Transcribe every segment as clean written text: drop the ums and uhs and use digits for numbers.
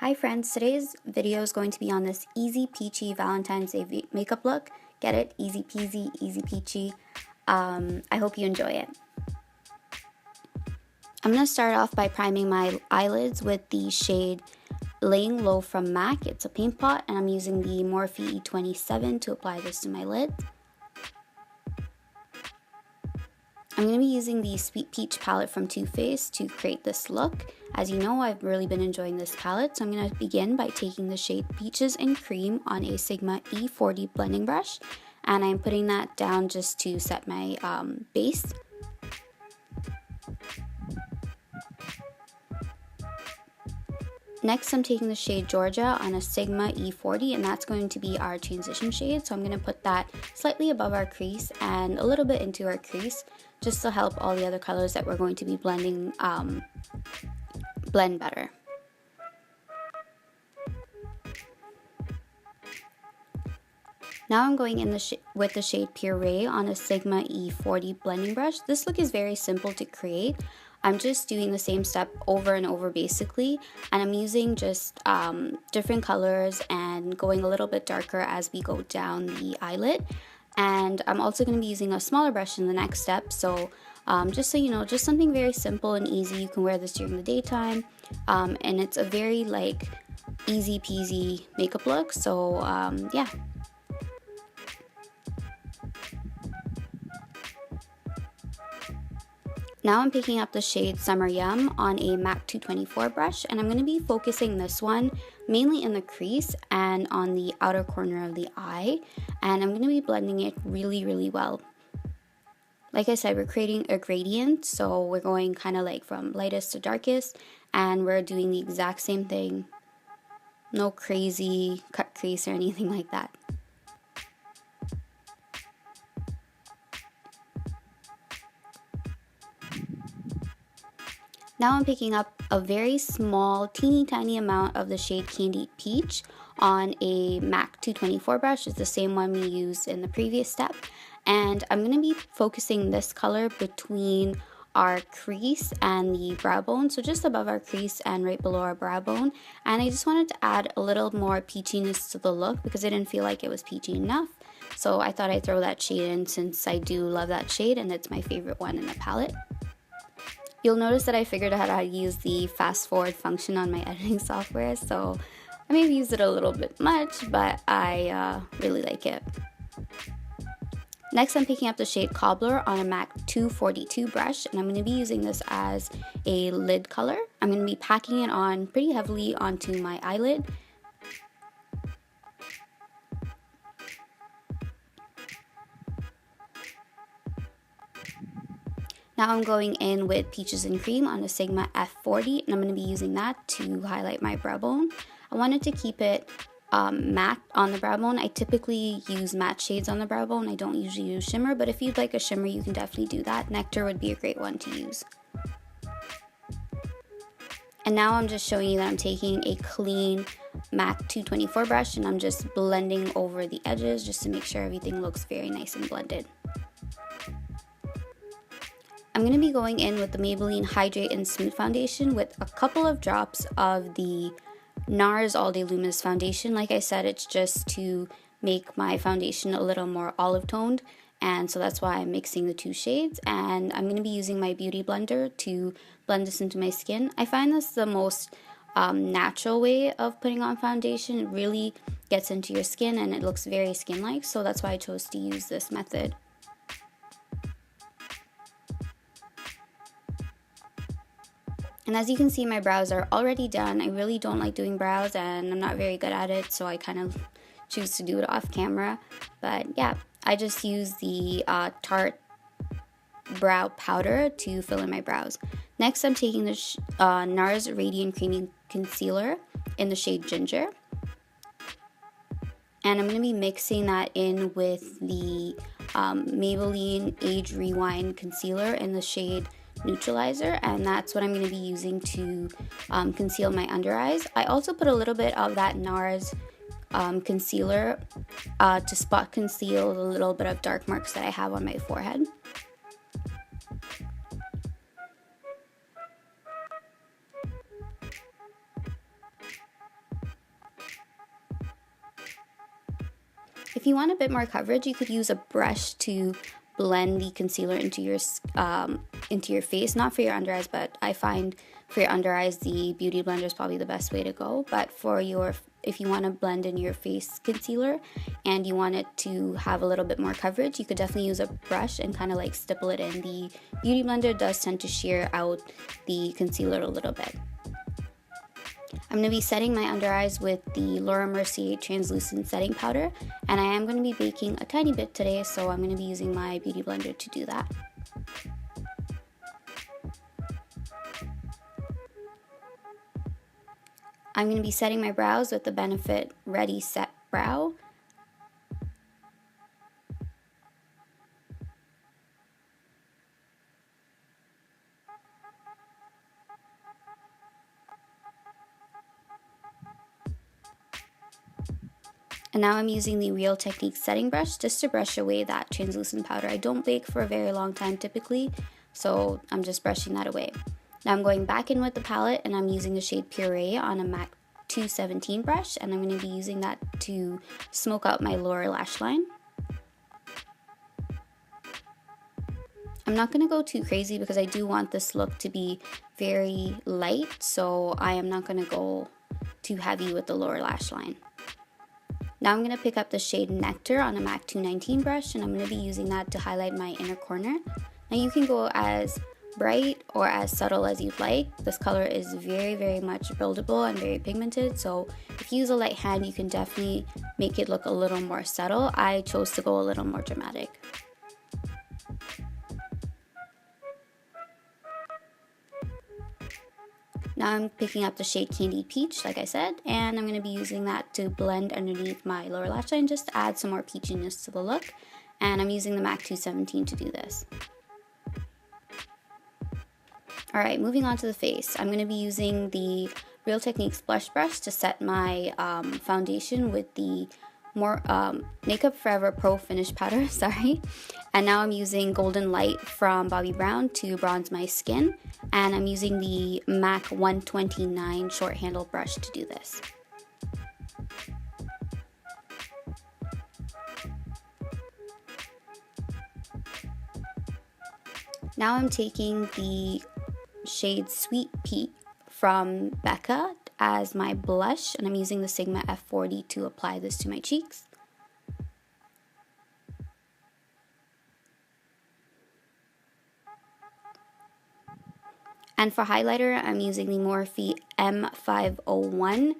Hi friends, today's video is going to be on this easy peachy Valentine's Day makeup look. Get it? Easy peasy, easy peachy. I hope you enjoy it. I'm going to start off by priming my eyelids with the shade Layin Low from MAC. It's a paint pot and I'm using the Morphe E27 to apply this to my lid. I'm going to be using the Sweet Peach palette from Too Faced to create this look. As you know, I've really been enjoying this palette, so I'm going to begin by taking the shade Peaches and Cream on a Sigma E40 blending brush, and I'm putting that down just to set my base. Next, I'm taking the shade Georgia on a Sigma E40, and that's going to be our transition shade, so I'm going to put that slightly above our crease and a little bit into our crease, just to help all the other colors that we're going to be blending blend better. Now I'm going in with the shade Puree on a Sigma E40 blending brush. This look is very simple to create. I'm just doing the same step over and over basically, and I'm using just different colors and going a little bit darker as we go down the eyelid. And I'm also going to be using a smaller brush in the next step, so just so you know, just something very simple and easy. You can wear this during the daytime, and it's a very like easy peasy makeup look, so yeah. Now I'm picking up the shade Summer Yum on a MAC 224 brush, and I'm going to be focusing this one mainly in the crease and on the outer corner of the eye, and I'm going to be blending it really well. Like I said, we're creating a gradient, so we're going kind of like from lightest to darkest, and we're doing the exact same thing. No crazy cut crease or anything like that. Now I'm picking up a very small, teeny tiny amount of the shade Candied Peach on a MAC 224 brush. It's the same one we used in the previous step. And I'm going to be focusing this color between our crease and the brow bone, so just above our crease and right below our brow bone. And I just wanted to add a little more peachiness to the look because I didn't feel like it was peachy enough. So I thought I'd throw that shade in since I do love that shade and it's my favorite one in the palette. You'll notice that I figured out how to use the fast forward function on my editing software, so I maybe used it a little bit much, but I really like it. Next, I'm picking up the shade Cobbler on a MAC 242 brush, and I'm going to be using this as a lid color. I'm going to be packing it on pretty heavily onto my eyelid. Now I'm going in with Peaches and Cream on a Sigma F40, and I'm going to be using that to highlight my brow bone. I wanted to keep it matte on the brow bone. I typically use matte shades on the brow bone. I don't usually use shimmer, but if you'd like a shimmer, you can definitely do that. Nectar would be a great one to use. And now I'm just showing you that I'm taking a clean MAC 224 brush, and I'm just blending over the edges just to make sure everything looks very nice and blended. I'm going to be going in with the Maybelline Hydrate and Smooth Foundation with a couple of drops of the NARS All Day Luminous Foundation. Like I said, it's just to make my foundation a little more olive toned, and so that's why I'm mixing the two shades. And I'm going to be using my beauty blender to blend this into my skin. I find this the most natural way of putting on foundation. It really gets into your skin and it looks very skin-like, so that's why I chose to use this method. And as you can see, my brows are already done. I really don't like doing brows and I'm not very good at it, so I kind of choose to do it off camera. But yeah, I just use the Tarte brow powder to fill in my brows. Next, I'm taking the NARS Radiant Creamy Concealer in the shade Ginger. And I'm going to be mixing that in with the Maybelline Age Rewind Concealer in the shade Neutralizer, and that's what I'm going to be using to conceal my under eyes. I also put a little bit of that NARS concealer to spot conceal the little bit of dark marks that I have on my forehead. If you want a bit more coverage, you could use a brush to blend the concealer into your face, not for your under eyes, but I find for your under eyes the beauty blender is probably the best way to go. But for your, if you want to blend in your face concealer and you want it to have a little bit more coverage, you could definitely use a brush and kind of like stipple it in. The beauty blender does tend to shear out the concealer a little bit. I'm going to be setting my under eyes with the Mercier translucent setting powder, and I am going to be baking a tiny bit today, so I'm going to be using my beauty blender to do that. I'm going to be setting my brows with the Benefit Ready Set Brow. And now I'm using the Real Techniques setting brush just to brush away that translucent powder. I don't bake for a very long time typically, so I'm just brushing that away. Now I'm going back in with the palette and I'm using the shade Puree on a MAC 217 brush, and I'm going to be using that to smoke out my lower lash line. I'm not going to go too crazy because I do want this look to be very light, so I am not going to go too heavy with the lower lash line. Now I'm going to pick up the shade Nectar on a MAC 219 brush, and I'm going to be using that to highlight my inner corner. Now you can go as bright or as subtle as you'd like. This color is very much buildable and very pigmented, so if you use a light hand you can definitely make it look a little more subtle. I chose to go a little more dramatic. Now I'm picking up the shade Candied Peach, like I said, and I'm going to be using that to blend underneath my lower lash line just to add some more peachiness to the look. And I'm using the MAC 217 to do this. Alright, moving on to the face. I'm going to be using the Real Techniques blush brush to set my foundation with the Makeup Forever Pro Finish Powder, sorry. And now I'm using Golden Light from Bobbi Brown to bronze my skin. And I'm using the MAC 129 short handle brush to do this. Now I'm taking the shade Sweetpea from Becca as my blush, and I'm using the Sigma F40 to apply this to my cheeks. And for highlighter, I'm using the Morphe M501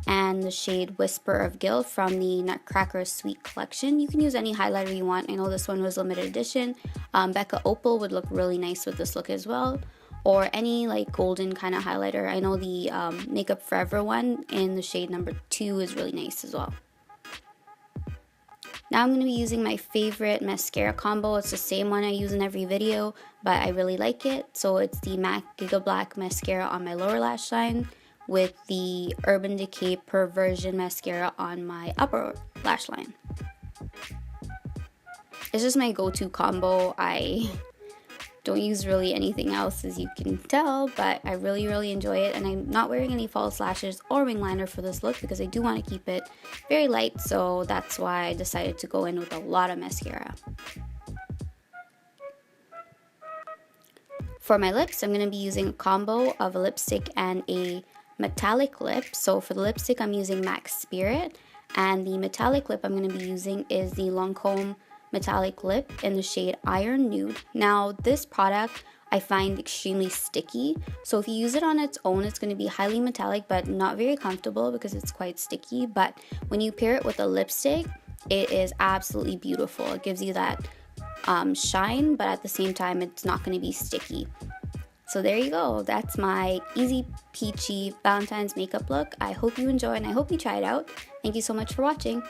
and the shade Whisper of Guilt from the Nutcracker Sweet Collection. You can use any highlighter you want. I know this one was limited edition. Becca Opal would look really nice with this look as well. Or any like golden kind of highlighter. I know the Makeup Forever one in the shade number 2 is really nice as well. Now I'm going to be using my favorite mascara combo. It's the same one I use in every video, but I really like it. So it's the MAC Giga Black Mascara on my lower lash line with the Urban Decay Perversion Mascara on my upper lash line. It's just my go-to combo. I don't use really anything else, as you can tell, but I really enjoy it, and I'm not wearing any false lashes or wing liner for this look because I do want to keep it very light, so that's why I decided to go in with a lot of mascara. For my lips, I'm going to be using a combo of a lipstick and a metallic lip. So for the lipstick, I'm using MAC Spirit, and the metallic lip I'm going to be using is the Lancome metallic lip in the shade Iron Nude. Now this product I find extremely sticky, so if you use it on its own it's going to be highly metallic but not very comfortable because it's quite sticky, but when you pair it with a lipstick it is absolutely beautiful. It gives you that shine, but at the same time it's not going to be sticky. So there you go, that's my easy peachy Valentine's makeup look. I hope you enjoy and I hope you try it out. Thank you so much for watching.